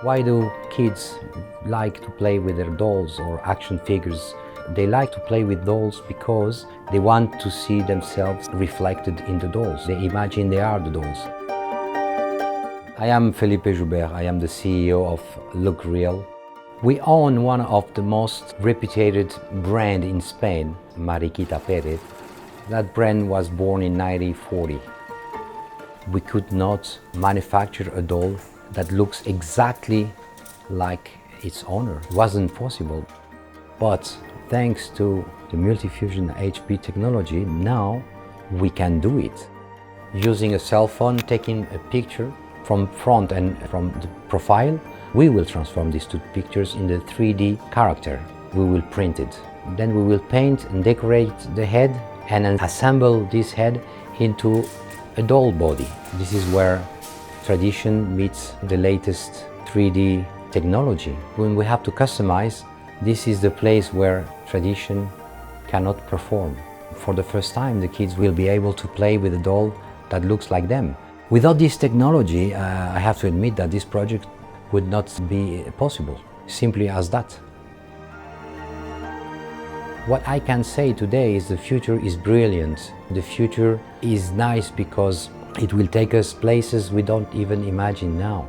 Why do kids like to play with their dolls or action figures? They like to play with dolls because they want to see themselves reflected in the dolls. They imagine they are the dolls. I am Felipe Joubert. I am the CEO of Look Real. We own one of the most reputed brand in Spain, Mariquita Pérez. That brand was born in 1940. We could not manufacture a doll that looks exactly like its owner. It wasn't possible. But thanks to the multifusion HP technology, now we can do it. Using a cell phone, taking a picture from front and from the profile, we will transform these two pictures in the 3D character. We will print it. Then we will paint and decorate the head and then assemble this head into a doll body. This is where tradition meets the latest 3D technology. When we have to customize, this is the place where tradition cannot perform. For the first time, the kids will be able to play with a doll that looks like them. Without this technology, I have to admit that this project would not be possible, simply as that. What I can say today is the future is brilliant. The future is nice because it will take us places we don't even imagine now.